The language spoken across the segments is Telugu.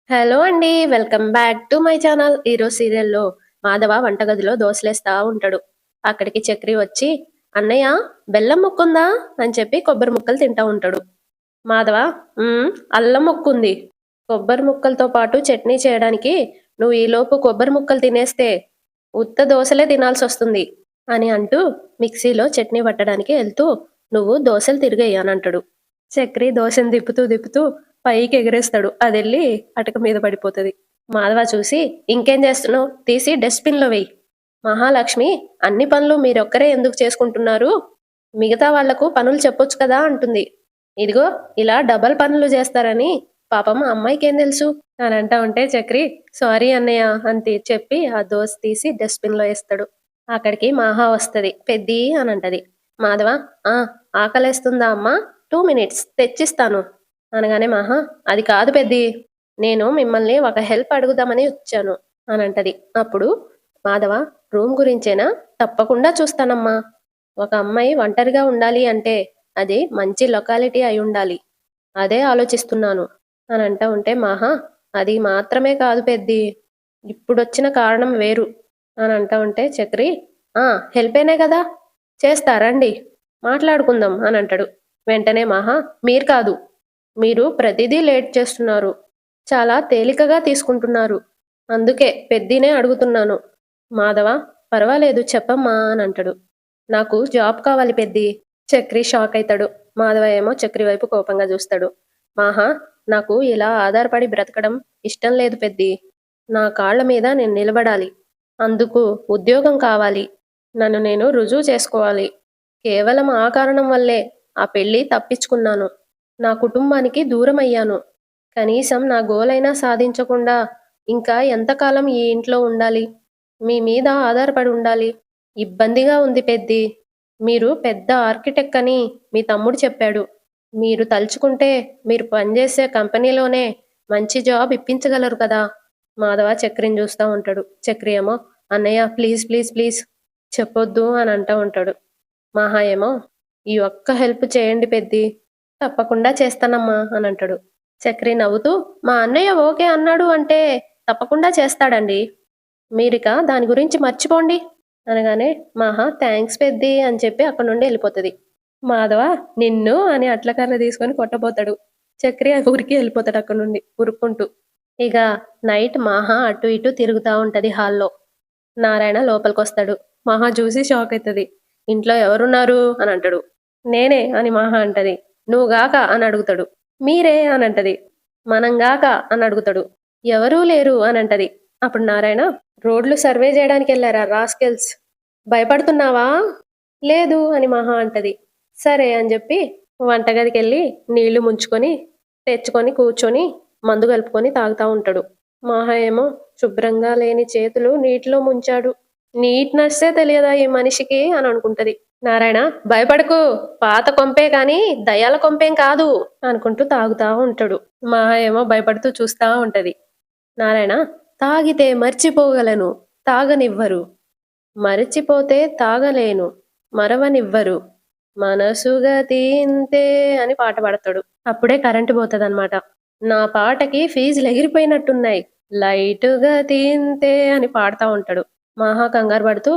హలో అండి. Welcome back to my channel. ఈరోజు సీరియల్‌లో మాధవ వంటగదిలో దోసలేస్తా ఉంటాడు. అక్కడికి చక్రి వచ్చి, "అన్నయ్య బెల్లం ముక్కుందా?" అని చెప్పి కొబ్బరి ముక్కలు తింటా ఉంటాడు. మాధవ, అల్లం ముక్కుంది. కొబ్బరి ముక్కలతో పాటు చట్నీ చేయడానికి నువ్వు ఈలోపు కొబ్బరి ముక్కలు తినేస్తే ఉత్త దోసలే తినాల్సొస్తుంది" అని అంటూ మిక్సీలో చట్నీ పట్టడానికి ఎళ్తూ, "నువ్వు దోసలు తిరిగెయ్యి" అని అంటాడు. చక్రి దోసని తిప్పుతూ తిప్పుతూ పైకి ఎగరేస్తాడు. అదెళ్ళి అటక మీద పడిపోతది. మాధవ చూసి, "ఇంకేం చేస్తున్నావు? తీసి డస్ట్‌బిన్‌లో వెయ్యి." మహాలక్ష్మి, "అన్ని పనులు మీరొక్కరే ఎందుకు చేసుకుంటున్నారు? మిగతా వాళ్లకు పనులు చెప్పొచ్చు కదా" అంటుంది. "ఇదిగో ఇలా డబల్ పనులు చేస్తారని పాపం ఆ అమ్మాయికేం తెలుసు" అని అంటా ఉంటే చక్రి, "సారీ అన్నయ్య" అని చెప్పి ఆ దోస తీసి డస్ట్‌బిన్‌లో ఏస్తాడు. అక్కడికి మహా వస్తది. "పెద్దీ" అని అంటది. మాధవ, "ఆ, ఆకలేస్తుందా అమ్మా? 2 మినిట్స్ తెచ్చిస్తాను" అనగానే మహా, "అది కాదు పెద్దీ, నేను మిమ్మల్ని ఒక హెల్ప్ అడుగుదామని వచ్చాను" అని అంటది. అప్పుడు మాధవ, "రూమ్ గురించేనా? తప్పకుండా చూస్తానమ్మా. ఒక అమ్మాయి ఒంటరిగా ఉండాలి అంటే అది మంచి లొకాలిటీ అయి ఉండాలి. అదే ఆలోచిస్తున్నాను" అని అంటా ఉంటే మహా, "అది మాత్రమే కాదు పెద్దీ, ఇప్పుడొచ్చిన కారణం వేరు" అని అంటా ఉంటే చక్రి, "ఆ, హెల్పేనే కదా, చేస్తా రండి, మాట్లాడుకుందాం" అని అంటాడు. వెంటనే మహా, "మీరు కాదు, మీరు ప్రతిదీ లేట్ చేస్తున్నారు. చాలా తేలికగా తీసుకుంటున్నారు. అందుకే పెద్దీనే అడుగుతున్నాను." మాధవ, "పర్వాలేదు చెప్పమ్మా" అని అంటాడు. "నాకు జాబ్ కావాలి పెద్దీ." చక్రి షాక్ అయితాడు. మాధవ ఏమో చక్రి వైపు కోపంగా చూస్తాడు. "మాహా, నాకు ఇలా ఆధారపడి బ్రతకడం ఇష్టం లేదు పెద్దీ. నా కాళ్ళ మీద నేను నిలబడాలి. అందుకు ఉద్యోగం కావాలి. నన్ను నేను రుజువు చేసుకోవాలి. కేవలం ఆ కారణం వల్లే ఆ పెళ్లి తప్పించుకున్నాను. నా కుటుంబానికి దూరమయ్యాను. కనీసం నా గోలైనా సాధించకుండా ఇంకా ఎంతకాలం ఈ ఇంట్లో ఉండాలి? మీ మీద ఆధారపడి ఉండాలి. ఇబ్బందిగా ఉంది పెద్దీ. మీరు పెద్ద ఆర్కిటెక్ట్ అని మీ తమ్ముడు చెప్పాడు. మీరు తలుచుకుంటే మీరు పనిచేసే కంపెనీలోనే మంచి జాబ్ ఇప్పించగలరు కదా." మాధవ చక్రిని చూస్తా ఉంటాడు. చక్రి ఏమో, "అన్నయ్య ప్లీజ్ ప్లీజ్ ప్లీజ్ చెప్పొద్దు" అని అంటా ఉంటాడు. మహా ఏమో, "ఈ ఒక్క హెల్ప్ చేయండి పెద్దీ, తప్పకుండా చేస్తానమ్మా" అని అంటాడు. చక్రి నవ్వుతూ, "మా అన్నయ్య ఓకే అన్నాడు అంటే తప్పకుండా చేస్తాడండి. మీరిక దాని గురించి మర్చిపోండి" అనగానే మహా, "థ్యాంక్స్ పెద్దీ" అని చెప్పి అక్కడి నుండి వెళ్ళిపోతది. మాధవ, "నిన్ను" అని అట్లకర్ర తీసుకొని కొట్టబోతాడు. చక్రి ఊరికి వెళ్ళిపోతాడు అక్కడి నుండి ఉరుక్కుంటూ. ఇక నైట్ మహా అటు ఇటు తిరుగుతా ఉంటది హాల్లో. నారాయణ లోపలికొస్తాడు. మహా చూసి షాక్ అవుతుంది. "ఇంట్లో ఎవరున్నారు" అని అంటాడు. "నేనే" అని మహా అంటది. "నువ్వు గాక" అని అడుగుతాడు. "మీరే" అని అంటది. "మనం గాక" అని అడుగుతాడు. "ఎవరూ లేరు" అని అంటది. అప్పుడు నారాయణ, "రోడ్లు సర్వే చేయడానికి వెళ్ళారా రాస్కెల్స్? భయపడుతున్నావా?" "లేదు" అని మహా అంటది. "సరే" అని చెప్పి వంటగదికెళ్ళి నీళ్లు ముంచుకొని తెచ్చుకొని కూర్చొని మందు కలుపుకొని తాగుతా ఉంటాడు. మహా ఏమో, శుభ్రంగా లేని చేతులు నీటిలో ముంచాడు. నీట్‌నెస్సే తెలియదా ఈ మనిషికి అని అనుకుంటది. నారాయణ, "భయపడకు, పాత కొంపే కాని దయ్యాల కొంపేం కాదు" అనుకుంటూ తాగుతా ఉంటాడు. మహా ఏమో భయపడుతూ చూస్తా ఉంటది. నారాయణ, "తాగితే మర్చిపోగలను, తాగనివ్వరు. మరచిపోతే తాగలేను, మరవనివ్వరు. మనసుగతి ఇంతే" అని పాట పాడతాడు. అప్పుడే కరెంటు పోతదనమాట. "నా పాటకి ఫీజులు ఎగిరిపోయినట్టున్నాయి, లైటుగా తీంతే" అని పాడుతా ఉంటాడు. మహా కంగారు పడుతూ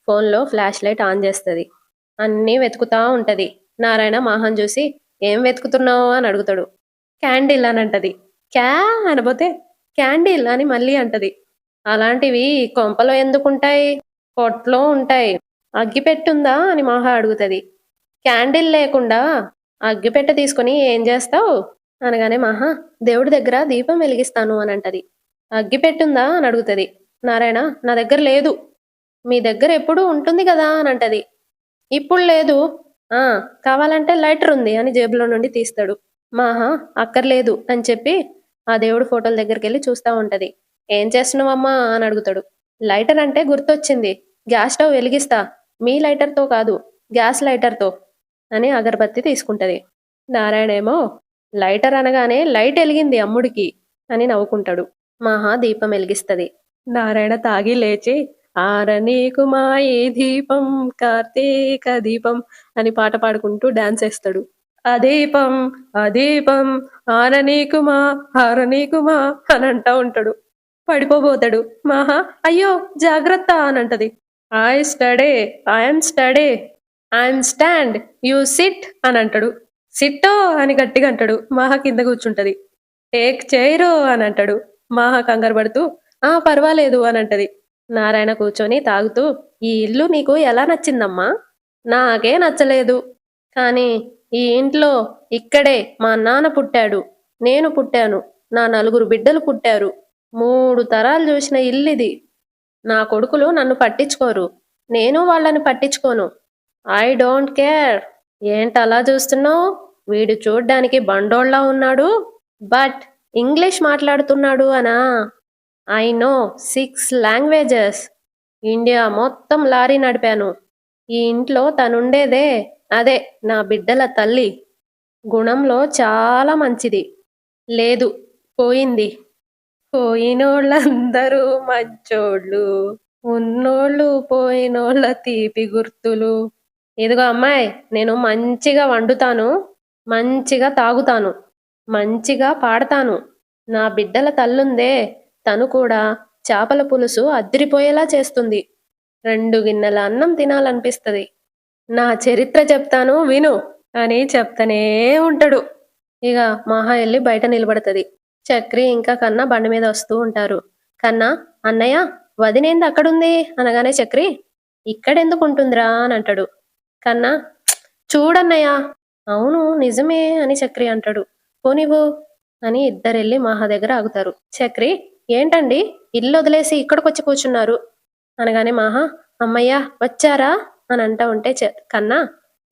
ఫోన్లో ఫ్లాష్ లైట్ ఆన్ చేస్తది. అన్నీ వెతుకుతా ఉంటది. నారాయణ మహాన్ చూసి, "ఏం వెతుకుతున్నావు" అని అడుగుతాడు. "క్యాండిల్" అని అంటది. "క్యా" అనబోతే, "క్యాండిల్" అని మళ్ళీ అంటది. "అలాంటివి కొంపలో ఎందుకుంటాయి? కొట్లో ఉంటాయి. అగ్గిపెట్టుందా" అని మహా అడుగుతది. "క్యాండిల్ లేకుండా అగ్గిపెట్టె తీసుకొని ఏం చేస్తావు" అనగానే మహా, "దేవుడి దగ్గర దీపం వెలిగిస్తాను" అని అంటది. "అగ్గిపెట్టుందా" అని అడుగుతది. నారాయణ, "నా దగ్గర లేదు." "మీ దగ్గర ఎప్పుడూ ఉంటుంది కదా" అని అంటది. "ఇప్పుడు లేదు." "ఆ, కావాలంటే లైటర్ ఉంది" అని జేబులో నుండి తీస్తాడు. మహా, "అక్కర్లేదు" అని చెప్పి ఆ దేవుడి ఫోటోల దగ్గరికెళ్ళి చూస్తా ఉంటది. "ఏం చేస్తున్నావమ్మా" అని అడుగుతాడు. "లైటర్ అంటే గుర్తొచ్చింది. Gas stove వెలిగిస్తా. మీ లైటర్‌తో కాదు, గ్యాస్ లైటర్‌తో" అని అగరబత్తి తీసుకుంటది. నారాయణేమో, "లైటర్ అనగానే లైట్ ఎలిగింది అమ్ముడికి" అని నవ్వుకుంటాడు. మహా దీపం ఎలిగిస్తది. నారాయణ తాగి లేచి, "ఆరనీకు మా ఈ దీపం కార్తీక దీపం" అని పాట పాడుకుంటూ డాన్స్ ఏస్తాడు. అదీపం అదీపం ఆరనీకుమా ఆరనీకుమా అని అంటా ఉంటాడు. పడిపోబోతాడు. మహా అయ్యో జాగ్రత్త అని అంటది. I study I'm study I'm stand you SIT అని అంటాడు. సిట్టో అని గట్టిగా అంటాడు. మహా కింద కూర్చుంటది. టేక్ చైరు అని అంటాడు. మహా కంగారు పడుతూ ఆ పర్వాలేదు అని అంటది. నారాయణ కూర్చొని తాగుతూ ఈ ఇల్లు నీకు ఎలా నచ్చిందమ్మా? నాకే నచ్చలేదు. కానీ ఈ ఇంట్లో ఇక్కడే మా నాన్న పుట్టాడు. నేను పుట్టాను. నా నలుగురు బిడ్డలు పుట్టారు. 3 తరాలు చూసిన ఇల్లిది. నా కొడుకులు నన్ను పట్టించుకోరు. నేను వాళ్ళని పట్టించుకోను. I don't care. ఏంటలా చూస్తున్నావు? వీడు చూడ్డానికి బండోళ్ళలా ఉన్నాడు. బట్ ఇంగ్లీష్ మాట్లాడుతున్నాడు అనా? I know 6 languages. ఇండియా మొత్తం లారీ నడిపాను. ఈ ఇంట్లో తనుండేదే అదే నా బిడ్డల తల్లి. గుణంలో చాలా మంచిది. లేదు పోయింది. పోయినోళ్ళందరూ మంచోళ్ళు. ఉన్నోళ్ళు పోయినోళ్ళ తీపి గుర్తులు. ఇదిగో అమ్మాయి నేను మంచిగా వండుతాను. మంచిగా తాగుతాను. మంచిగా పాడతాను. నా బిడ్డల తల్లుందే తను కూడా చేపల పులుసు అద్దిరిపోయేలా చేస్తుంది. 2 గిన్నెల అన్నం తినాలనిపిస్తది. నా చరిత్ర చెప్తాను విను అని చెప్తనే ఉంటాడు. ఇక మహా ఎళ్ళి బయట నిలబడతది. చక్రి ఇంకా కన్నా బండి మీద వస్తూ ఉంటారు. కన్నా అన్నయ్య వదినేంది అక్కడుంది అనగానే చక్రి ఇక్కడెందుకుంటుందిరా అని అంటాడు. కన్నా చూడన్నయ్య అవును నిజమే అని చక్రి అంటాడు. పోనివ్వు అని ఇద్దరెళ్ళి మహా దగ్గర ఆగుతారు. చక్రి ఏంటండి ఇల్లు వదిలేసి ఇక్కడికొచ్చి కూర్చున్నారు అనగానే మహా అమ్మయ్య వచ్చారా అని అంటా ఉంటే కన్నా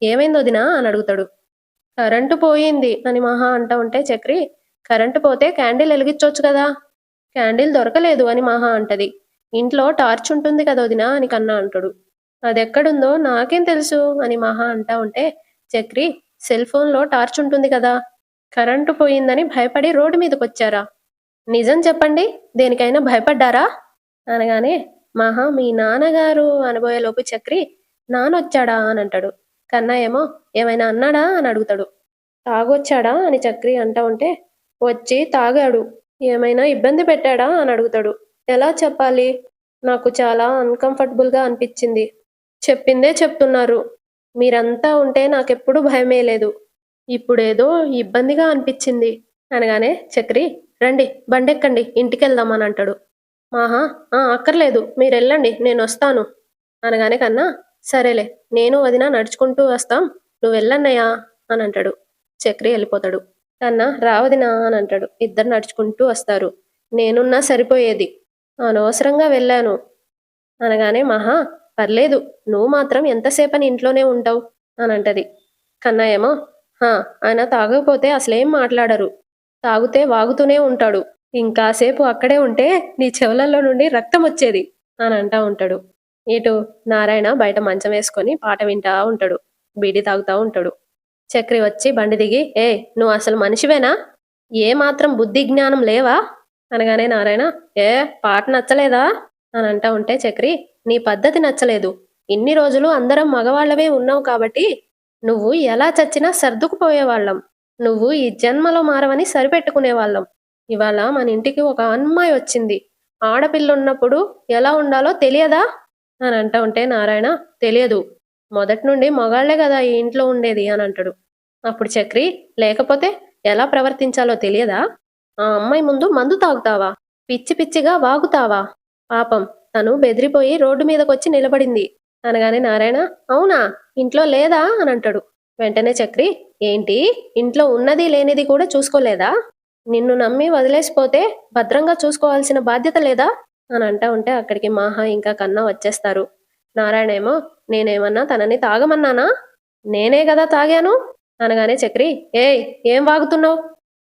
ఏమైంది వదినా అని అడుగుతాడు. కరెంటు పోయింది అని మహా అంటా ఉంటే చక్రి కరెంటు పోతే క్యాండిల్ వెలిగించొచ్చు కదా. క్యాండిల్ దొరకలేదు అని మహా అంటది. ఇంట్లో టార్చ్ ఉంటుంది కదా వదినా అని కన్నా అంటాడు. అదెక్కడుందో నాకేం తెలుసు అని మహా అంటా ఉంటే చక్రి సెల్ ఫోన్లో టార్చ్ ఉంటుంది కదా. కరెంటు పోయిందని భయపడి రోడ్డు మీదకొచ్చారా? నిజం చెప్పండి దేనికైనా భయపడ్డారా అనగానే మహా మీ నాన్నగారు అనబోయేలోపు చక్రి నానొచ్చాడా అని అంటాడు. కన్నా ఏమో ఏమైనా అన్నాడా అని అడుగుతాడు. తాగొచ్చాడా అని చక్రి అంటా ఉంటే వచ్చి తాగాడు. ఏమైనా ఇబ్బంది పెట్టాడా అని అడుగుతాడు. ఎలా చెప్పాలి? నాకు చాలా అన్‌కంఫర్టబుల్‌గా అనిపిచ్చింది. చెప్పిందే చెప్తున్నారు. మీరంతా ఉంటే నాకెప్పుడూ భయమే లేదు. ఇప్పుడేదో ఇబ్బందిగా అనిపిచ్చింది అనగానే చక్రి రండి బండెక్కండి ఇంటికెళ్దాం అని అంటాడు. ఆహా! అక్కర్లేదు మీరెళ్ళండి నేనొస్తాను అనగానే కన్నా సరేలే నేను వదిన నడుచుకుంటూ వస్తాం. నువ్వెళ్ళన్నయ్యా అని అంటాడు. చక్రి వెళ్ళిపోతాడు. కన్నా రా వదినా అని అంటాడు. ఇద్దరు నడుచుకుంటూ వస్తారు. నేనున్నా సరిపోయేది. అనవసరంగా వెళ్ళాను అనగానే మహా పర్లేదు నువ్వు మాత్రం ఎంతసేపని ఇంట్లోనే ఉంటావు అని అంటది. కన్నా ఏమో ఆయన తాగకపోతే అసలేం మాట్లాడరు. తాగుతే వాగుతూనే ఉంటాడు. ఇంకాసేపు అక్కడే ఉంటే నీ చెవులలో నుండి రక్తం వచ్చేది అని అంటా ఉంటాడు. ఇటు నారాయణ బయట మంచం వేసుకొని పాట వింటా ఉంటాడు. బీడీ తాగుతా ఉంటాడు. చక్రి వచ్చి బండి దిగి నువ్వు అసలు మనిషివేనా? ఏ మాత్రం బుద్ధి జ్ఞానం లేవా అనగానే నారాయణ పాట నచ్చలేదా అని అంటా ఉంటే చక్రి నీ పద్ధతి నచ్చలేదు. ఇన్ని రోజులు అందరం మగవాళ్ళవే ఉన్నావు కాబట్టి నువ్వు ఎలా చచ్చినా సర్దుకుపోయేవాళ్ళం. నువ్వు ఈ జన్మలో మారవని సరిపెట్టుకునేవాళ్ళం. ఇవాళ మన ఇంటికి ఒక అమ్మాయి వచ్చింది. ఆడపిల్లున్నప్పుడు ఎలా ఉండాలో తెలియదా అని అంటా ఉంటే నారాయణ తెలియదు. మొదటి నుండి మగాళ్లే కదా ఈ ఇంట్లో ఉండేది అని అంటాడు. అప్పుడు చక్రి లేకపోతే ఎలా ప్రవర్తించాలో తెలియదా? ఆ అమ్మాయి ముందు మందు తాగుతావా? పిచ్చి పిచ్చిగా వాగుతావా? పాపం తను బెదిరిపోయి రోడ్డు మీదకొచ్చి నిలబడింది అనగానే నారాయణ అవునా ఇంట్లో లేదా అని అంటాడు. వెంటనే చక్రి ఏంటి ఇంట్లో ఉన్నది లేనిది కూడా చూసుకోలేదా? నిన్ను నమ్మి వదిలేసిపోతే భద్రంగా చూసుకోవాల్సిన బాధ్యత లేదా అని అంటా ఉంటే అక్కడికి మాహా ఇంకా కన్నా వచ్చేస్తారు. నారాయణ ఏమో నేనేమన్నా తనని తాగమన్నానా? నేనే కదా తాగాను అనగానే చక్రి ఏం వాగుతున్నావు?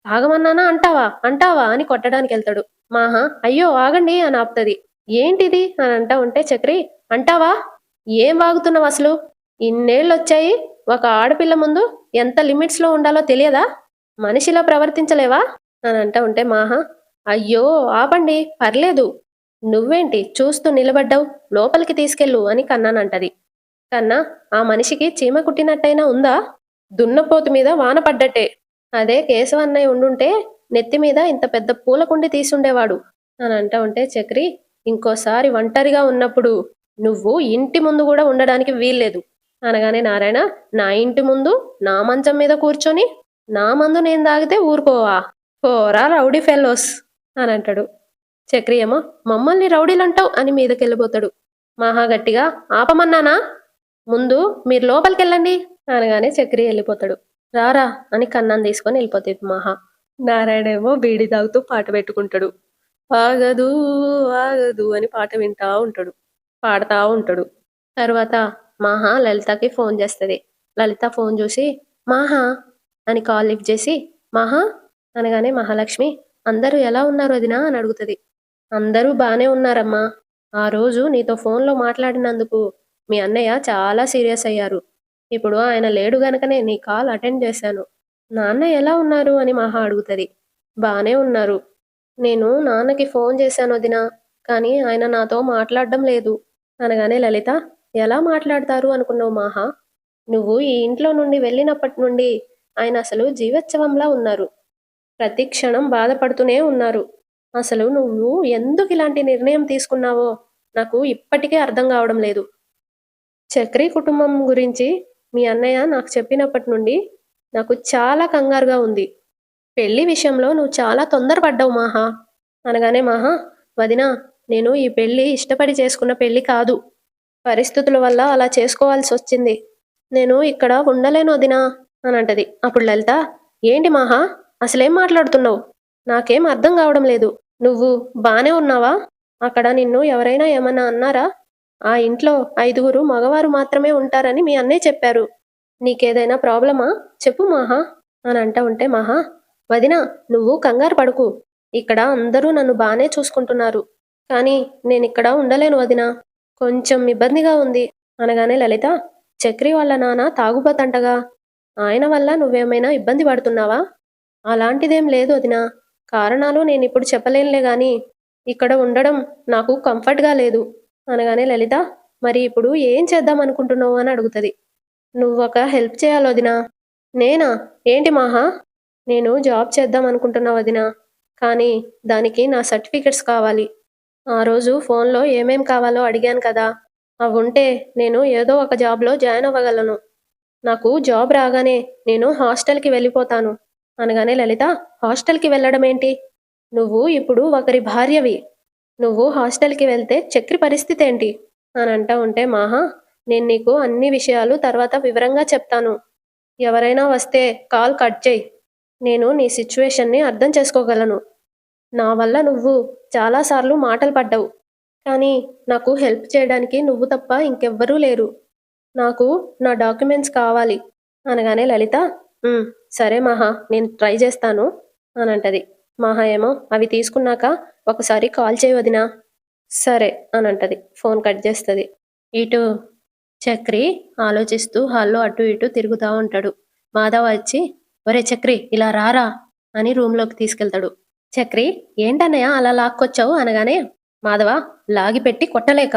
తాగమన్నానా అంటావా అంటావా అని కొట్టడానికి వెళ్తాడు. మాహా అయ్యో ఆగండి అని ఆపుతుంది. ఏంటిది అని అంటా ఉంటే చక్రి అంటావా? ఏం వాగుతున్నావు అసలు? ఇన్నేళ్ళొచ్చాయి ఒక ఆడపిల్ల ముందు ఎంత లిమిట్స్లో ఉండాలో తెలియదా? మనిషిలా ప్రవర్తించలేవా అని అంటా ఉంటే మాహా అయ్యో ఆపండి పర్లేదు. నువ్వేంటి చూస్తూ నిలబడ్డావు? లోపలికి తీసుకెళ్ళు అని కన్నానంటది. కన్నా ఆ మనిషికి చీమ కుట్టినట్టయినా ఉందా? దున్నపోతు మీద వాన పడ్డట్టే. అదే కేశవన్నయ్య ఉండుంటే నెత్తి మీద ఇంత పెద్ద పూలకుండి తీసుండేవాడు అని అంటా ఉంటే చక్రి, ఇంకోసారి ఒంటరిగా ఉన్నప్పుడు నువ్వు ఇంటి ముందు కూడా ఉండడానికి వీల్లేదు అనగానే నారాయణ, నా ఇంటి ముందు నా మంచం మీద కూర్చొని నా మందు నేను తాగితే ఊరుకోవా, పోరా రౌడీ ఫెలోస్ అని అంటాడు. చక్రి ఏమో మమ్మల్ని రౌడీలంటావు అని మీదకెళ్ళిపోతాడు. మహా గట్టిగా ఆపమన్నానా, ముందు మీరు లోపలికెళ్ళండి అనగానే చక్రి వెళ్ళిపోతాడు. రారా అని కన్నం తీసుకొని వెళ్ళిపోతుంది మహా. నారాయణేమో బీడి తాగుతూ పాట పెట్టుకుంటాడు. ఆగదు ఆగదు అని పాట వింటా ఉంటాడు, పాడుతా ఉంటాడు. తర్వాత మహా లలితకి ఫోన్ చేస్తుంది. లలిత ఫోన్ చూసి మహా అని కాల్ లిఫ్ట్ చేసి మహా అనగానే మహాలక్ష్మి, అందరూ ఎలా ఉన్నారు వదినా అని అడుగుతుంది. అందరూ బానే ఉన్నారమ్మా. ఆ రోజు నీతో ఫోన్లో మాట్లాడినందుకు మీ అన్నయ్య చాలా సీరియస్ అయ్యారు. ఇప్పుడు ఆయన లేడు గనకనే నీ కాల్ అటెండ్ చేశాను. నాన్న ఎలా ఉన్నారు అని మహా అడుగుతుంది. బానే ఉన్నారు. నేను నాన్నకి ఫోన్ చేశాను వదినా, కానీ ఆయన నాతో మాట్లాడడం లేదు అనగానే లలిత, ఎలా మాట్లాడతారు అనుకున్నావు మహా? నువ్వు ఈ ఇంట్లో నుండి వెళ్ళినప్పటి నుండి ఆయన అసలు జీవోత్సవంలా ఉన్నారు. ప్రతి క్షణం బాధపడుతూనే ఉన్నారు. అసలు నువ్వు ఎందుకు ఇలాంటి నిర్ణయం తీసుకున్నావో నాకు ఇప్పటికే అర్థం కావడం లేదు. చక్రి కుటుంబం గురించి మీ అన్నయ్య నాకు చెప్పినప్పటి నుండి నాకు చాలా కంగారుగా ఉంది. పెళ్లి విషయంలో నువ్వు చాలా తొందరపడ్డావు మహా అనగానే మహా, వదినా, నేను ఈ పెళ్లి ఇష్టపడి చేసుకున్న పెళ్లి కాదు. పరిస్థితుల వల్ల అలా చేసుకోవాల్సి వచ్చింది. నేను ఇక్కడ ఉండలేను వదినా అని అంటది. అప్పుడు లలిత, ఏంటి మహా, అసలేం మాట్లాడుతున్నావు? నాకేం అర్థం కావడం లేదు. నువ్వు బానే ఉన్నావా? అక్కడ నిన్ను ఎవరైనా ఏమన్నా అన్నారా? ఆ ఇంట్లో 5గురు మగవారు మాత్రమే ఉంటారని మీ అన్నయ్య చెప్పారు. నీకేదైనా ప్రాబ్లమా చెప్పు మహా అని అంటా ఉంటే మహా, వదినా, నువ్వు కంగారు పడుకు. ఇక్కడ అందరూ నన్ను బానే చూసుకుంటున్నారు. కానీ నేనిక్కడ ఉండలేను వదినా. కొంచెం ఇబ్బందిగా ఉంది అనగానే లలిత, చక్రి వాళ్ళ నాన్న తాగుబోతంటగా, ఆయన వల్ల నువ్వేమైనా ఇబ్బంది పడుతున్నావా? అలాంటిదేం లేదు వదినా. కారణాలు నేనిప్పుడు చెప్పలేనులే గాని ఇక్కడ ఉండడం నాకు కంఫర్ట్గా లేదు అనగానే లలిత, మరి ఇప్పుడు ఏం చేద్దాం అనుకుంటున్నావు అని అడుగుతుంది. నువ్వొక హెల్ప్ చేయాలి వదినా. నేనా? ఏంటి మహా? నేను జాబ్ చేద్దాం అనుకుంటున్నా వదినా, కానీ దానికి నా సర్టిఫికెట్స్ కావాలి. ఆ రోజు ఫోన్లో ఏమేం కావాలో అడిగాను కదా, అవుంటే నేను ఏదో ఒక జాబ్లో జాయిన్ అవ్వగలను. నాకు జాబ్ రాగానే నేను హాస్టల్కి వెళ్ళిపోతాను అనగానే లలిత, హాస్టల్కి వెళ్ళడం ఏంటి? నువ్వు ఇప్పుడు ఒకరి భార్యవి. నువ్వు హాస్టల్కి వెళ్తే చక్రి పరిస్థితి ఏంటి అని అంటా ఉంటే మహా, నేను నీకు అన్ని విషయాలు తర్వాత వివరంగా చెప్తాను. ఎవరైనా వస్తే కాల్ కట్ చేయి. నేను నీ సిచ్యువేషన్ని అర్థం చేసుకోగలను. నా వల్ల నువ్వు చాలాసార్లు మాటలు పడ్డావు, కానీ నాకు హెల్ప్ చేయడానికి నువ్వు తప్ప ఇంకెవ్వరూ లేరు. నాకు నా డాక్యుమెంట్స్ కావాలి అనగానే లలిత, "ఉమ్, సరే మహా, నేను ట్రై చేస్తాను అని అంటది. మహా ఏమో అవి తీసుకున్నాక ఒకసారి కాల్ చేయి వదినా. సరే అని అంటది. ఫోన్ కట్ చేస్తుంది. ఇటు చక్రి ఆలోచిస్తూ హాల్లో అటు ఇటు తిరుగుతూ ఉంటాడు. మాధవ వచ్చి, ఒరే చక్రి ఇలా రారా అని రూమ్లోకి తీసుకెళ్తాడు. చక్రి, ఏంటన్నయ్య అలా లాక్కొచ్చావు అనగానే, మాధవ, లాగిపెట్టి కొట్టలేక.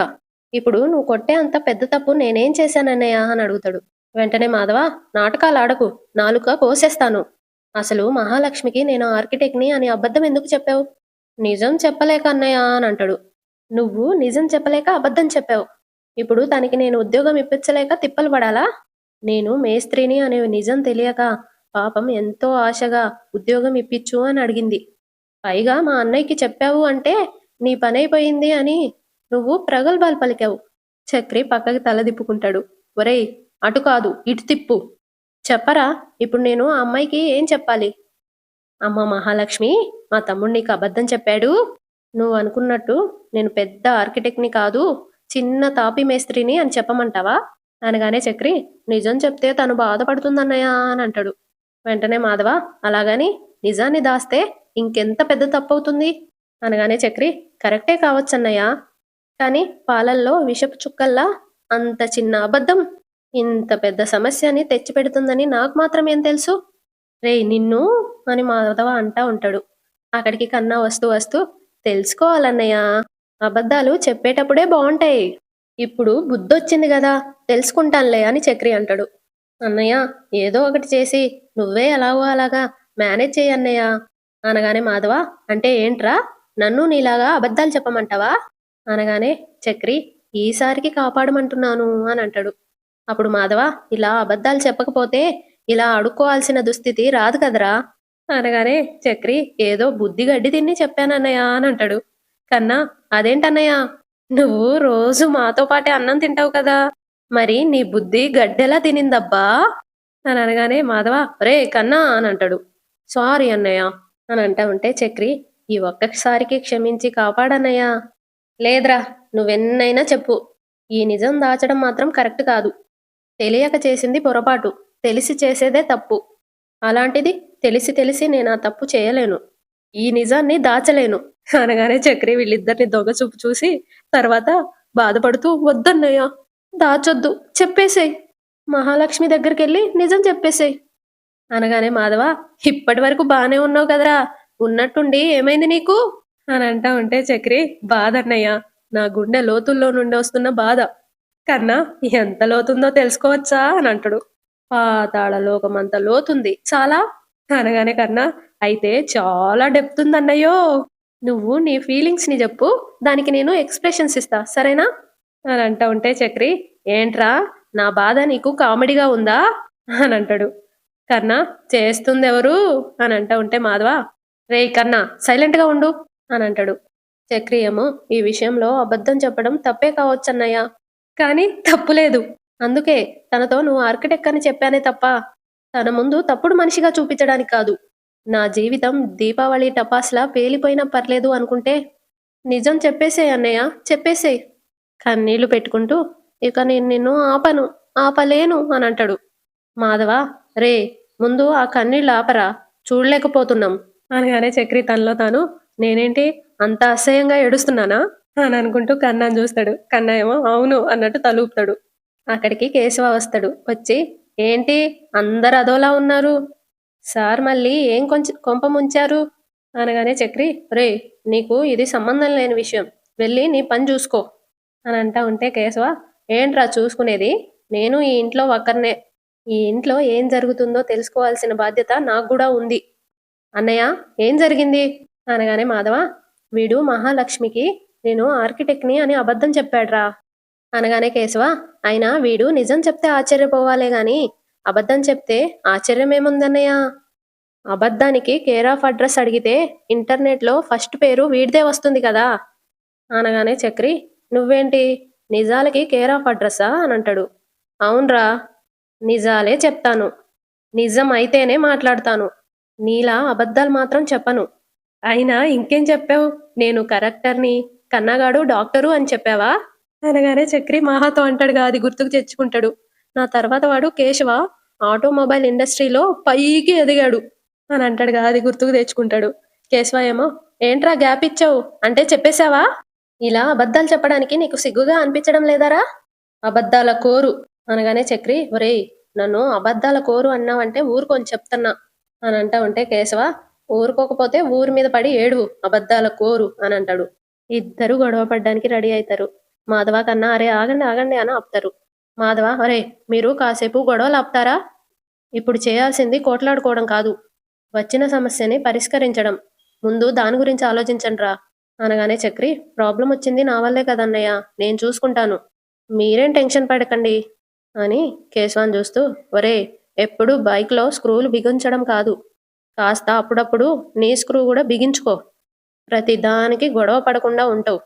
ఇప్పుడు నువ్వు కొట్టే అంత పెద్ద తప్పు నేనేం చేశానన్నయ్య అని అడుగుతాడు. వెంటనే మాధవ, నాటకాలు ఆడకు, నాలుక కోసేస్తాను. అసలు మహాలక్ష్మికి నేను ఆర్కిటెక్ట్ని అని అబద్ధం ఎందుకు చెప్పావు? నిజం చెప్పలేక అన్నయ్య అని అంటాడు. నువ్వు నిజం చెప్పలేక అబద్ధం చెప్పావు. ఇప్పుడు తనకి నేను ఉద్యోగం ఇప్పించలేక తిప్పలు పడాలా? నేను మేస్త్రిని అనే నిజం తెలియక పాపం ఎంతో ఆశగా ఉద్యోగం ఇప్పించు అని అడిగింది. పైగా మా అన్నయ్యకి చెప్పావు అంటే నీ పనైపోయింది అని నువ్వు ప్రగల్భాలు పలికావు. చక్రి పక్కకి తల దిప్పుకుంటాడు. ఒరేయ్, అటు కాదు ఇటు తిప్పు. చెప్పరా, ఇప్పుడు నేను ఆ అమ్మాయికి ఏం చెప్పాలి? అమ్మ మహాలక్ష్మి, మా తమ్ముడు నీకు అబద్ధం చెప్పాడు. నువ్వు అనుకున్నట్టు నేను పెద్ద ఆర్కిటెక్ట్ని కాదు, చిన్న తాపి మేస్త్రిని అని చెప్పమంటావా అనగానే చక్రి, నిజం చెప్తే తను బాధపడుతుందన్నయ్య అని అంటాడు. వెంటనే మాధవ, అలాగని నిజాన్ని దాస్తే ఇంకెంత పెద్ద తప్పవుతుంది అనగానే చక్రి, కరెక్టే కావచ్చన్నయ్య, కానీ పాలల్లో విషపు చుక్కల్లా అంత చిన్న అబద్ధం ఇంత పెద్ద సమస్యని తెచ్చిపెడుతుందని నాకు మాత్రం ఏం తెలుసు? రేయ్ నిన్ను అని మాధవ అంటా ఉంటాడు. అక్కడికి కన్నా వస్తూ వస్తూ, తెలుసుకోవాలన్నయ్య, అబద్ధాలు చెప్పేటప్పుడే బాగుంటాయి. ఇప్పుడు బుద్ధొచ్చింది కదా, తెలుసుకుంటానులే అని చక్రి అంటాడు. అన్నయ్య ఏదో ఒకటి చేసి నువ్వే ఎలాగో అలాగా మేనేజ్ చెయ్యి అన్నయ్య అనగానే మాధవ అంటే ఏంట్రా నన్ను నీలాగా అబద్ధాలు చెప్పమంటావా అనగానే చక్రి ఈసారికి కాపాడమంటున్నాను అని అంటాడు. అప్పుడు మాధవ ఇలా అబద్ధాలు చెప్పకపోతే ఇలా అడుక్కోవాల్సిన దుస్థితి రాదు కదరా అనగానే చక్రి ఏదో బుద్ధి గడ్డి తిని చెప్పానన్నయ్య అని అంటాడు. కన్నా అదేంటన్నయ్య నువ్వు రోజు మాతో పాటే అన్నం తింటావు కదా మరి నీ బుద్ధి గడ్డెలా తినిందబ్బా అని అనగానే మాధవ రే కన్నా అని అంటాడు. సారీ అన్నయ్య అని అంటా ఉంటే చక్రి ఈ ఒక్కసారికి క్షమించి కాపాడన్నయ్యా లేదురా నువ్వెన్నైనా చెప్పు ఈ నిజం దాచడం మాత్రం కరెక్ట్ కాదు. తెలియక చేసింది పొరపాటు తెలిసి చేసేదే తప్పు. అలాంటిది తెలిసి తెలిసి నేను ఆ తప్పు చేయలేను. ఈ నిజాన్ని దాచలేను అనగానే చక్రి వీళ్ళిద్దరిని దొంగ చూపు చూసి తర్వాత బాధపడుతూ వద్దన్నయ్య దాచొద్దు చెప్పేసేయ్ మహాలక్ష్మి దగ్గరికెళ్ళి నిజం చెప్పేసేయ్ అనగానే మాధవ ఇప్పటి వరకు బానే ఉన్నావు కదరా ఉన్నట్టుండి ఏమైంది నీకు అని అంటా ఉంటే చక్రి బాధ అన్నయ్య నా గుండె లోతుల్లో నుండి వస్తున్న బాధ కన్నా ఎంత లోతుందో తెలుసుకోవచ్చా అని అంటాడు. పాతాళ లోకం అంత లోతుంది చాలా అనగానే కన్నా అయితే చాలా డెప్త్ ఉందన్నయ్యో నువ్వు నీ ఫీలింగ్స్ ని చెప్పు దానికి నేను ఎక్స్ప్రెషన్స్ ఇస్తా సరేనా అని అంటా ఉంటే చక్రి ఏంట్రా నా బాధ నీకు కామెడీగా ఉందా అని అంటాడు. కన్నా చేస్తుంది ఎవరు అని అంటా ఉంటే మాధవ రే కన్నా సైలెంట్ గా ఉండు అని అంటాడు. చక్రి ఏమో ఈ విషయంలో అబద్ధం చెప్పడం తప్పే కావచ్చన్నయ్య కానీ తప్పులేదు అందుకే తనతో నువ్వు ఆర్కిటెక్ట్ అని చెప్పానే తప్ప తన ముందు తప్పుడు మనిషిగా చూపించడానికి కాదు. నా జీవితం దీపావళి టపాస్లా పేలిపోయినా పర్లేదు అనుకుంటే నిజం చెప్పేసేయ్ అన్నయ్య చెప్పేసేయ్ కన్నీళ్లు పెట్టుకుంటూ ఇక నేను నిన్ను ఆపలేను అని అంటాడు. మాధవ రే ముందు ఆ కన్నీళ్ళు ఆపరా చూడలేకపోతున్నాం అనగానే చక్రి తనలో తాను నేనేంటి అంత అసహ్యంగా ఏడుస్తున్నానా అని అనుకుంటూ కన్నాను చూస్తాడు. కన్నా ఏమో అవును అన్నట్టు తలూపుతాడు. అక్కడికి కేశవ వస్తాడు. వచ్చి ఏంటి అందరు అదోలా ఉన్నారు సార్ మళ్ళీ ఏం కొంచెం కొంప ముంచారు అనగానే చక్రి రే నీకు ఇది సంబంధం లేని విషయం వెళ్ళి నీ పని చూసుకో అని అంటా ఉంటే కేశవ ఏంట్రా చూసుకునేది నేను ఈ ఇంట్లో ఒక్కరినే ఈ ఇంట్లో ఏం జరుగుతుందో తెలుసుకోవాల్సిన బాధ్యత నాకు కూడా ఉంది. అన్నయ్య ఏం జరిగింది అనగానే మాధవ వీడు మహాలక్ష్మికి నేను ఆర్కిటెక్ట్ని అని అబద్ధం చెప్పాడ్రా అనగానే కేశవ అయినా వీడు నిజం చెప్తే ఆశ్చర్యపోవాలే గాని అబద్ధం చెప్తే ఆశ్చర్యమేముందన్నయ్య అబద్ధానికి కేర్ ఆఫ్ అడ్రస్ అడిగితే ఇంటర్నెట్లో ఫస్ట్ పేరు వీడిదే వస్తుంది కదా అనగానే చక్రి నువ్వేంటి నిజాలకి కేర్ ఆఫ్ అడ్రస్సా అని అంటాడు. అవునరా నిజాలే చెప్తాను నిజం అయితేనే మాట్లాడతాను నీలా అబద్ధాలు మాత్రం చెప్పను. అయినా ఇంకేం చెప్పావు నేను కరెక్టర్ని కన్నగాడు డాక్టరు అని చెప్పావా అనగానే చక్రి మాహతో అంటాడుగా అది గుర్తుకు తెచ్చుకుంటాడు. నా తర్వాత వాడు కేశవ ఆటోమొబైల్ ఇండస్ట్రీలో పైకి ఎదిగాడు అని అంటాడుగా అది గుర్తుకు తెచ్చుకుంటాడు. కేశవ ఏమో ఏంట్రా గ్యాప్ ఇచ్చావు అంటే చెప్పేశావా ఇలా అబద్ధాలు చెప్పడానికి నీకు సిగ్గుగా అనిపించడం లేదారా అబద్ధాల కోరు అనగానే చక్రి ఒరేయ్ నన్ను అబద్ధాల కోరు అన్నావంటే ఊరుకొని చెప్తున్నా అని అంటా ఉంటే కేశవ ఊరుకోకపోతే ఊరి మీద పడి ఏడు అబద్ధాల కోరు అని అంటాడు. ఇద్దరు గొడవ పడ్డానికి రెడీ అవుతారు. మాధవ కన్నా అరే ఆగండి ఆగండి అని ఆపుతారు. మాధవ అరే మీరు కాసేపు గొడవలు ఆపుతారా ఇప్పుడు చేయాల్సింది కోట్లాడుకోవడం కాదు వచ్చిన సమస్యని పరిష్కరించడం ముందు దాని గురించి ఆలోచించండి రా అనగానే చక్రి ప్రాబ్లం వచ్చింది నా వల్లే కదన్నయ్య నేను చూసుకుంటాను మీరేం టెన్షన్ పడకండి అని కేశవాన్ని చూస్తూ ఒరే ఎప్పుడు బైక్లో స్క్రూలు బిగించడం కాదు కాస్త అప్పుడప్పుడు నీ స్క్రూ కూడా బిగించుకో ప్రతి దానికి గొడవ పడకుండా ఉంటావు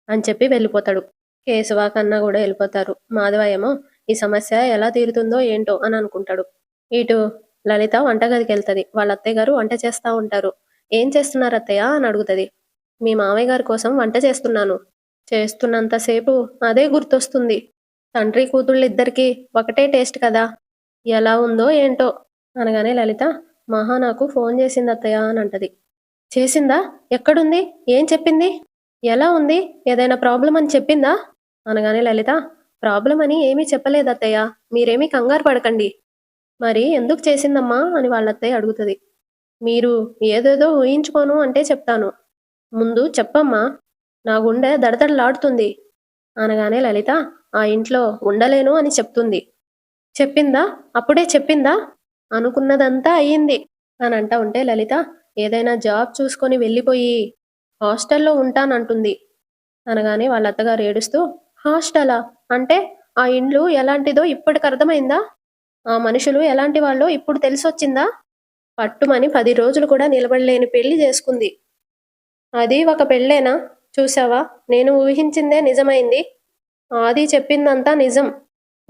అని చెప్పి వెళ్ళిపోతాడు. కేశవ కన్నా కూడా వెళ్ళిపోతారు. మాధవ ఏమో ఈ సమస్య ఎలా తీరుతుందో ఏంటో అని అనుకుంటాడు. ఇటు లలిత వంటగదికి వెళ్తుంది. వాళ్ళ అత్తయ్య గారు వంట చేస్తా ఉంటారు. ఏం చేస్తున్నారు అత్తయ్య అని అడుగుతుంది. మీ మామయ్య గారి కోసం వంట చేస్తున్నాను చేస్తున్నంతసేపు అదే గుర్తొస్తుంది తండ్రి కూతుళ్ళిద్దరికీ ఒకటే టేస్ట్ కదా ఎలా ఉందో ఏంటో అనగానే లలిత మహా నాకు ఫోన్ చేసింది అత్తయ్య అని అంటది. చేసిందా ఎక్కడుంది ఏం చెప్పింది ఎలా ఉంది ఏదైనా ప్రాబ్లం అని చెప్పిందా అనగానే లలిత ప్రాబ్లం అని ఏమీ చెప్పలేదు అత్తయ్య మీరేమీ కంగారు పడకండి మరి ఎందుకు చేసిందమ్మా అని వాళ్ళ అత్తయ్య అడుగుతుంది. మీరు ఏదేదో ఊహించుకోను అంటే చెప్తాను ముందు చెప్పమ్మా నా గుండె దడదడలాడుతుంది అనగానే లలిత ఆ ఇంట్లో ఉండలేను అని చెప్తుంది. చెప్పిందా? అప్పుడే చెప్పిందా? అనుకున్నదంతా అయింది అని అంటా ఉంటే లలిత ఏదైనా జాబ్ చూసుకొని వెళ్ళిపోయి హాస్టల్లో ఉంటానంటుంది. అనగానే వాళ్ళ అత్తగారు ఏడుస్తూ, హాస్టలా? అంటే ఆ ఇండ్లు ఎలాంటిదో ఇప్పటికి అర్థమైందా? ఆ మనుషులు ఎలాంటి వాళ్ళో ఇప్పుడు తెలిసొచ్చిందా? పట్టుమని 10 రోజులు కూడా నిలబడలేని పెళ్లి చేసుకుంది. అది ఒక పెళ్ళేనా? చూసావా? నేను ఊహించిందే నిజమైంది. ఆది చెప్పిందంతా నిజం.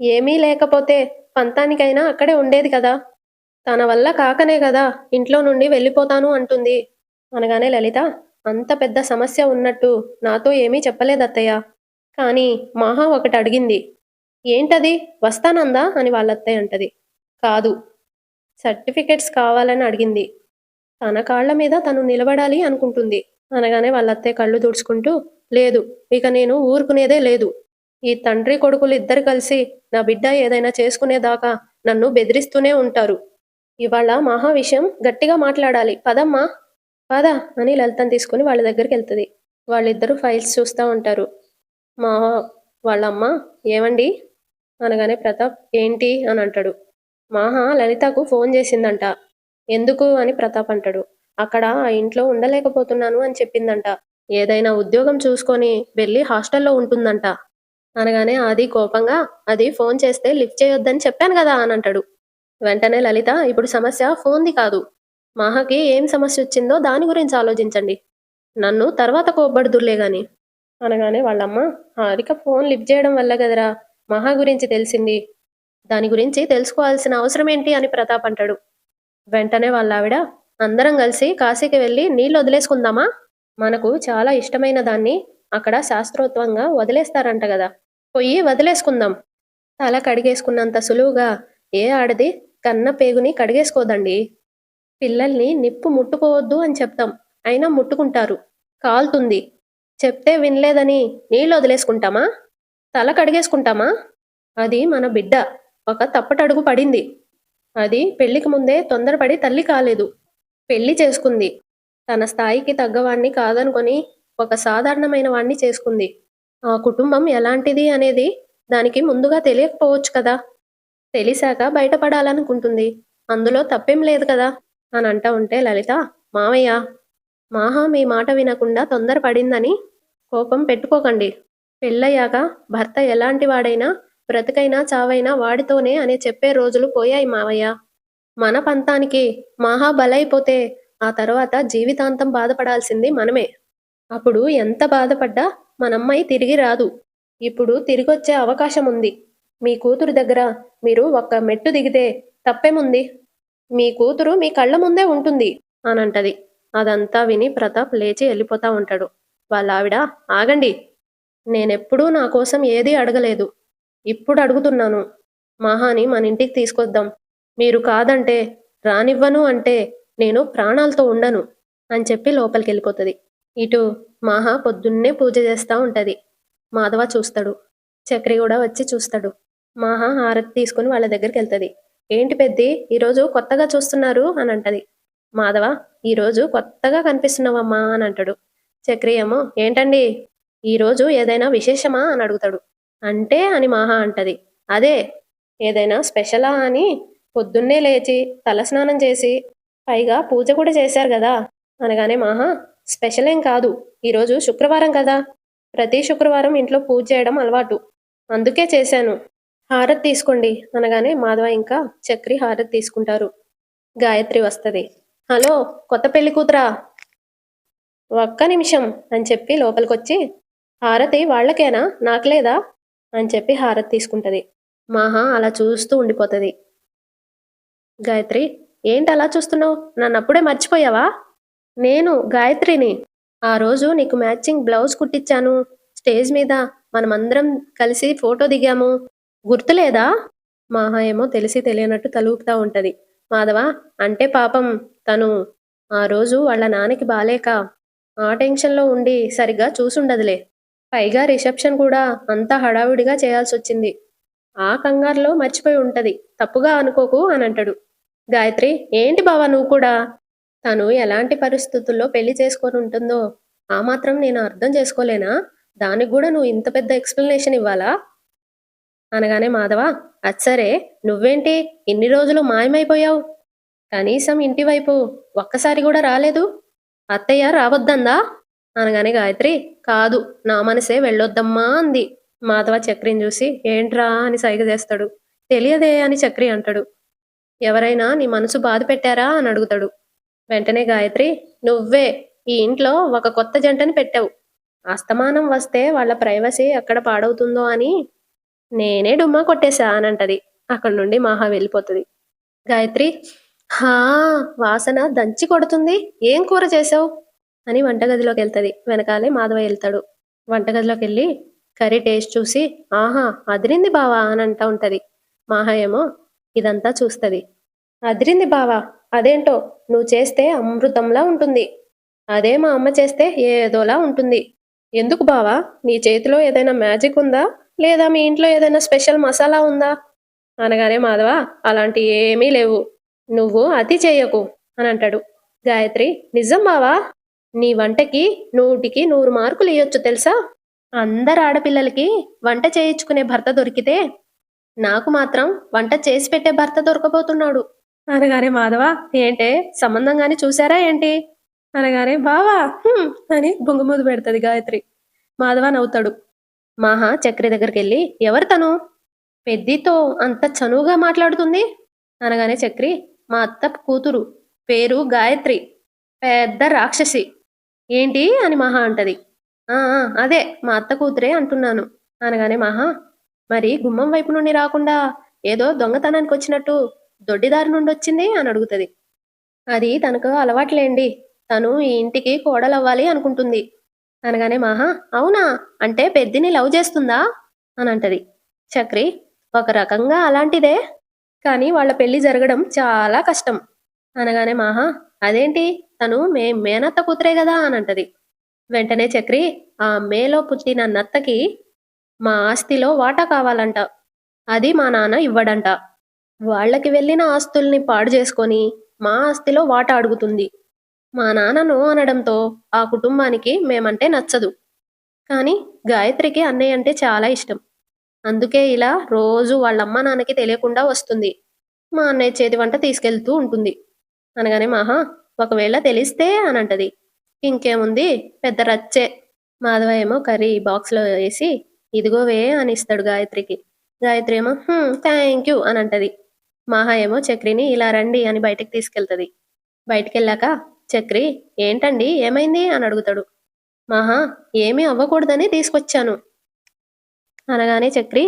ఏమీ లేకపోతే పంతానికైనా అక్కడే ఉండేది కదా! తన వల్ల కాకనే గదా ఇంట్లో నుండి వెళ్ళిపోతాను అంటుంది. అనగానే లలిత, అంత పెద్ద సమస్య ఉన్నట్టు నాతో ఏమీ చెప్పలేదత్తయ్య. కానీ మహా ఒకటడిగింది. ఏంటది? వస్తానందా? అని వాళ్ళత్తయ్య అంటది. కాదు. సర్టిఫికెట్స్ కావాలని అడిగింది. తన కాళ్ళ మీద తను నిలబడాలి అనుకుంటుంది. అనగానే వాళ్ళత్తయ్య కళ్ళు తుడుచుకుంటూ, లేదు. ఇక నేను ఊరుకునేదే లేదు. ఈ తండ్రి కొడుకులిద్దరు కలిసి నా బిడ్డ ఏదైనా చేసుకునేదాకా నన్ను బెదిరిస్తూనే ఉంటారు. ఇవాళ మహా విషయం గట్టిగా మాట్లాడాలి. పదమ్మా! పద అని లలితని తీసుకొని వాళ్ళ దగ్గరికెళ్తది. వాళ్ళిద్దరూ ఫైల్స్ చూస్తా ఉంటారు. మా వాళ్ళమ్మ ఏవండీ? అనగానే ప్రతాప్ ఏంటి? అని అంటాడు. మాహా లలితకు ఫోన్ చేసిందంట. ఎందుకు? అని ప్రతాప్ అంటాడు. అక్కడ ఆ ఇంట్లో ఉండలేకపోతున్నాను అని చెప్పిందంట. ఏదైనా ఉద్యోగం చూసుకొని వెళ్ళి హాస్టల్లో ఉంటుందంట. అనగానే ఆది కోపంగా అది ఫోన్ చేస్తే లిఫ్ట్ చేయొద్దని చెప్పాను గదా! అని అంటాడు. వెంటనే లలిత ఇప్పుడు సమస్య ఫోన్‌ది కాదు. మహాకి ఏం సమస్యొచ్చిందో దాని గురించి ఆలోచించండి. నన్ను తర్వాత కోప్పడుదురులే గాని. అనగానే వాళ్ళమ్మ హారిక ఫోన్ లిఫ్ట్ చేయడం వల్ల గదరా మహా గురించి తెలిసింది. దాని గురించి తెలుసుకోవాల్సిన అవసరమేంటి అని ప్రతాప్ అంటాడు. వెంటనే వాళ్ళావిడ అందరం కలిసి కాశీకి వెళ్ళి నీళ్ళొదిలేసుకుందామా? మనకు చాలా ఇష్టమైన దాన్ని అక్కడ శాస్త్రోత్వంగా వదిలేస్తారంట గదా! పొయ్యి వదిలేసుకుందాం. తల కడిగేసుకున్నంత సులువుగా ఏ ఆడది కన్న పేగుని కడిగేసుకోదండి. పిల్లల్ని నిప్పు ముట్టుకోవద్దు అని చెప్తాం. అయినా ముట్టుకుంటారు. కాలుతుంది. చెప్తే వినలేదని నీళ్ళొదిలేసుకుంటామా? తల కడిగేసుకుంటామా? అది మన బిడ్డ. ఒక తప్పటడుగు పడింది. అది పెళ్ళికి ముందే తొందరపడి తల్లి కాలేదు. పెళ్లి చేసుకుంది. తన స్థాయికి తగ్గవాణ్ణి కాదనుకొని ఒక సాధారణమైన వాణ్ణి చేసుకుంది. ఆ కుటుంబం ఎలాంటిది అనేది దానికి ముందుగా తెలియకపోవచ్చు కదా! తెలిసాక బయటపడాలనుకుంటుంది. అందులో తప్పేం లేదు కదా! అని అంటా ఉంటే లలిత, మావయ్య, మాహా మీ మాట వినకుండా తొందరపడిందని కోపం పెట్టుకోకండి. పెళ్ళయ్యాక భర్త ఎలాంటి వాడైనా బ్రతుకైనా చావైనా వాడితోనే అని చెప్పే రోజులు పోయాయి మావయ్య. మన పంతానికి మాహా బలైపోతే ఆ తర్వాత జీవితాంతం బాధపడాల్సింది మనమే. అప్పుడు ఎంత బాధపడ్డా మనమ్మాయి తిరిగి రాదు. ఇప్పుడు తిరిగొచ్చే అవకాశం ఉంది. మీ కూతురు దగ్గర మీరు ఒక్క మెట్టు దిగితే తప్పేముంది? మీ కూతురు మీ కళ్ళ ముందే ఉంటుంది అనంటది. అదంతా విని ప్రతాప్ లేచి వెళ్ళిపోతా ఉంటాడు. వాళ్ళావిడ ఆగండి. నేనెప్పుడూ నా కోసం ఏదీ అడగలేదు. ఇప్పుడు అడుగుతున్నాను. మహాని మనింటికి తీసుకొద్దాం. మీరు కాదంటే, రానివ్వను అంటే నేను ప్రాణాలతో ఉండను అని చెప్పి లోపలికెళ్ళిపోతది. ఇటు మహా పొద్దున్నే పూజ చేస్తా ఉంటది. మాధవ చూస్తాడు. చక్రి గూడా వచ్చి చూస్తాడు. మహా హారతి తీసుకొని వాళ్ళ దగ్గరికెళ్తది. ఏంటి పెద్ది ఈరోజు కొత్తగా చూస్తున్నారు అని అంటది. మాధవ ఈరోజు కొత్తగా కనిపిస్తున్నావమ్మా అని అంటాడు. చక్రి ఏమో ఏంటండి ఈరోజు ఏదైనా విశేషమా అని అడుగుతాడు. అంటే అని మహా అంటది. అదే ఏదైనా స్పెషలా అని పొద్దున్నే లేచి తలస్నానం చేసి పైగా పూజ కూడా చేశారు గదా! అనగానే మహా స్పెషల్ ఏం కాదు. ఈరోజు శుక్రవారం కదా! ప్రతి శుక్రవారం ఇంట్లో పూజ చేయడం అలవాటు. అందుకే చేశాను. హారతి తీసుకోండి అనగానే మాధవ ఇంకా చక్రి హారతి తీసుకుంటారు. గాయత్రి వస్తది. హలో! కొత్త పెళ్లి కూతురా! ఒక్క నిమిషం అని చెప్పి లోపలికొచ్చి హారతి వాళ్ళకేనా? నాకు లేదా? అని చెప్పి హారతి తీసుకుంటది. మహా అలా చూస్తూ ఉండిపోతది. గాయత్రి ఏంటలా చూస్తున్నావు? నన్నప్పుడే మర్చిపోయావా? నేను గాయత్రిని. ఆ రోజు నీకు మ్యాచింగ్ బ్లౌజ్ కుట్టిచ్చాను. స్టేజ్ మీద మనమందరం కలిసి ఫోటో దిగాము. గుర్తులేదా? మహా ఏమో తెలిసి తెలియనట్టు తలూపుతా ఉంటది. మాధవ అంటే పాపం తను ఆ రోజు వాళ్ళ నాన్నకి బాలేక ఆ టెన్షన్‌లో ఉండి సరిగ్గా చూసుండదులే. పైగా రిసెప్షన్ కూడా అంతా హడావిడిగా చేయాల్సొచ్చింది. ఆ కంగారులో మర్చిపోయి ఉంటది. తప్పుగా అనుకోకు అనంటాడు. గాయత్రి ఏంటి బావ నువ్వు కూడా? తను ఎలాంటి పరిస్థితుల్లో పెళ్లి చేసుకొనుంటుందో ఆ మాత్రం నేను అర్థం చేసుకోలేనా? దానికి గూడా నువ్వు ఇంత పెద్ద ఎక్స్‌ప్లనేషన్ ఇవ్వాలా? అనగానే మాధవ, అచ్చరే, నువ్వేంటి ఇన్ని రోజులు మాయమైపోయావు? కనీసం ఇంటి వైపు ఒక్కసారి కూడా రాలేదు. అత్తయ్య రావద్దందా? అనగానే గాయత్రి, కాదు, నా మనసే వెళ్ళొద్దమ్మా అంది. మాధవ చక్రిని చూసి, ఏంట్రా అని సైగ చేస్తాడు. తెలియదే అని చక్రి అంటాడు. ఎవరైనా నీ మనసు బాధ పెట్టారా అని అడుగుతాడు. వెంటనే గాయత్రి, నువ్వే ఈ ఇంట్లో ఒక కొత్త జంటని పెట్టావు. అస్తమానం వస్తే వాళ్ళ ప్రైవసీ ఎక్కడ పాడవుతుందో అని నేనే డుమ్మా కొట్టేశా అని అంటది. అక్కడి నుండి మహా వెళ్ళిపోతుంది. గాయత్రి, హా, వాసన దంచి కొడుతుంది, ఏం కూర చేసావు అని వంటగదిలోకి వెళ్తది. వెనకాలే మాధవ వెళ్తాడు. వంటగదిలోకి వెళ్ళి కర్రీ టేస్ట్ చూసి, ఆహా, అదిరింది బావా అని అంటా ఉంటది. మాహా ఏమో ఇదంతా చూస్తది. అదిరింది బావా, అదేంటో నువ్వు చేస్తే అమృతంలా ఉంటుంది, అదే మా అమ్మ చేస్తే ఏదోలా ఉంటుంది. ఎందుకు బావా, నీ చేతిలో ఏదైనా మ్యాజిక్ ఉందా, లేదా మీ ఇంట్లో ఏదైనా స్పెషల్ మసాలా ఉందా అనగానే మాధవ, అలాంటి ఏమీ లేవు, నువ్వు అతి చేయకు అని అంటాడు. గాయత్రి, నిజం బావా, నీ వంటకి 100కి 100 మార్కులు ఇయ్యొచ్చు తెలుసా. అందరు ఆడపిల్లలకి వంట చేయించుకునే భర్త దొరికితే నాకు మాత్రం వంట చేసి పెట్టే భర్త దొరకబోతున్నాడు అనగానే మాధవ, ఏంటే సంబంధం గాని చూసారా ఏంటి అనగానే, బావా అని బొంగుమూదు పెడుతుంది గాయత్రి. మాధవ నవ్వుతాడు. మాహా చక్రి దగ్గరికి వెళ్ళి, ఎవరు తను పెద్దితో అంత చనువుగా మాట్లాడుతుంది అనగానే చక్రి, మా అత్త కూతురు, పేరు గాయత్రి, పెద్ద రాక్షసి. ఏంటి అని మహా అంటది. అదే మా అత్త కూతురే అంటున్నాను అనగానే మహా, మరి గుమ్మం వైపు నుండి రాకుండా ఏదో దొంగతనానికి వచ్చినట్టు దొడ్డిదారి నుండి వచ్చింది అని అడుగుతుంది. అది తనకు అలవాట్లేండి, తను ఈ ఇంటికి కోడలవ్వాలి అనుకుంటుంది అనగానే మహా, అవునా, అంటే పెద్దిని లవ్ చేస్తుందా అని అంటది. చక్రి, ఒక రకంగా అలాంటిదే, కానీ వాళ్ళ పెళ్లి జరగడం చాలా కష్టం అనగానే మహా, అదేంటి, తను మేనత్త కూతురే కదా అని అంటది. వెంటనే చక్రి, ఆ మేలో పుట్టిన నత్తకి మా ఆస్తిలో వాటా కావాలంట, అది మా నాన్న ఇవ్వడంట. వాళ్ళకి వెళ్ళిన ఆస్తుల్ని పాడు చేసుకొని మా ఆస్తిలో వాటా అడుగుతుంది. మా నాన్న నో అనడంతో ఆ కుటుంబానికి మేమంటే నచ్చదు. కానీ గాయత్రికి అన్నయ్య అంటే చాలా ఇష్టం. అందుకే ఇలా రోజు వాళ్ళమ్మ నాన్నకి తెలియకుండా వస్తుంది. మా అన్నయ్య చేతి వంట తీసుకెళ్తూ ఉంటుంది అనగానే మహా, ఒకవేళ తెలిస్తే అని అంటది. ఇంకేముంది, పెద్ద రచ్చే. మాధవ ఏమో కర్రీ బాక్స్లో వేసి, ఇదిగోవే అని ఇస్తాడు గాయత్రికి. గాయత్రి ఏమో థ్యాంక్ యూ అని అంటది. మాహా ఏమో చక్రిని ఇలా రండి అని బయటికి తీసుకెళ్తది. బయటికి వెళ్ళాక చక్రి, ఏంటండి ఏమైంది అని అడుగుతాడు. మాహా, ఏమీ అవ్వకూడదని తీసుకొచ్చాను అనగానే చక్రి,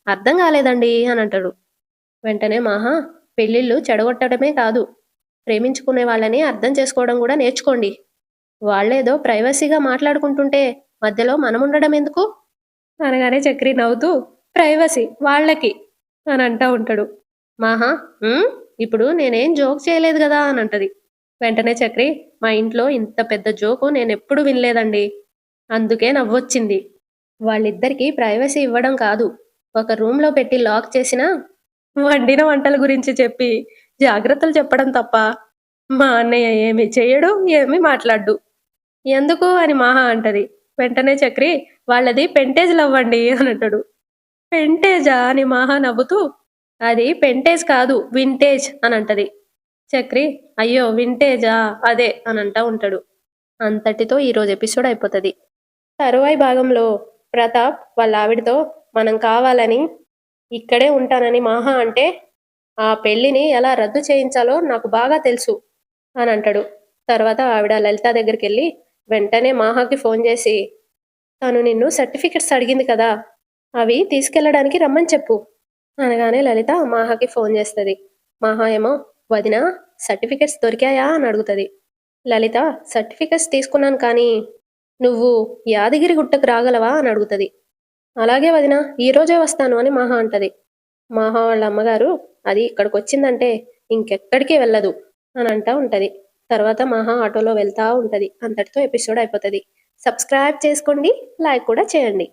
అర్థం కాలేదండి అని అంటాడు. వెంటనే మాహా, పెళ్ళిళ్ళు చెడగొట్టడమే కాదు, ప్రేమించుకునే వాళ్ళని అర్థం చేసుకోవడం కూడా నేర్చుకోండి. వాళ్ళేదో ప్రైవసీగా మాట్లాడుకుంటుంటే మధ్యలో మనముండడం ఎందుకు అనగానే చక్రి నవ్వుతూ, ప్రైవసీ వాళ్ళకి అని అంటా ఉంటాడు. మాహా, ఇప్పుడు నేనేం జోక్ చేయలేదు కదా అని అంటది. వెంటనే చక్రి, మా ఇంట్లో ఇంత పెద్ద జోకు నేనెప్పుడు వినలేదండి, అందుకే నవ్వొచ్చింది. వాళ్ళిద్దరికీ ప్రైవసీ ఇవ్వడం కాదు, ఒక రూమ్లో పెట్టి లాక్ చేసినా వండిన వంటల గురించి చెప్పి జాగ్రత్తలు చెప్పడం తప్ప మా అన్నయ్య ఏమి చేయడు, ఏమి మాట్లాడు. ఎందుకు అని మాహా అంటది. వెంటనే చక్రి, వాళ్ళది పెంటేజ్ లవ్ అండి అని అంటాడు. పెంటేజా అని మాహా నవ్వుతూ, అది పెంటేజ్ కాదు వింటేజ్ అని అంటది. చక్రి, అయ్యో వింటేజా, అదే అని అంటా ఉంటాడు. అంతటితో ఈరోజు ఎపిసోడ్ అయిపోతుంది. తరువాయి భాగంలో ప్రతాప్ వాళ్ళ ఆవిడతో మనం కావాలని ఇక్కడే ఉంటానని మాహా అంటే ఆ పెళ్లిని ఎలా రద్దు చేయించాలో నాకు బాగా తెలుసు అని అంటాడు. తర్వాత ఆవిడ లలిత దగ్గరికి వెళ్ళి వెంటనే మాహాకి ఫోన్ చేసి, తను నిన్ను సర్టిఫికెట్స్ అడిగింది కదా, అవి తీసుకెళ్ళడానికి రమ్మని చెప్పు అనగానే లలిత మాహాకి ఫోన్ చేస్తుంది. మాహా ఏమో, వదిన, సర్టిఫికెట్స్ దొరికాయా అని అడుగుతుంది. లలిత, సర్టిఫికెట్స్ తీసుకున్నాను, కానీ నువ్వు యాదగిరి గుట్టకు రాగలవా అని అడుగుతుంది. అలాగే వదిన, ఈరోజే వస్తాను అని మాహా అంటది. మాహా వాళ్ళ అమ్మగారు, అది ఇక్కడికి వచ్చిందంటే ఇంకెక్కడికి వెళ్ళదు అని అంటా ఉంటది. తర్వాత మాహా ఆటోలో వెళ్తా ఉంటది. అంతటితో ఎపిసోడ్ అయిపోతుంది. సబ్స్క్రైబ్ చేసుకోండి, లైక్ కూడా చేయండి.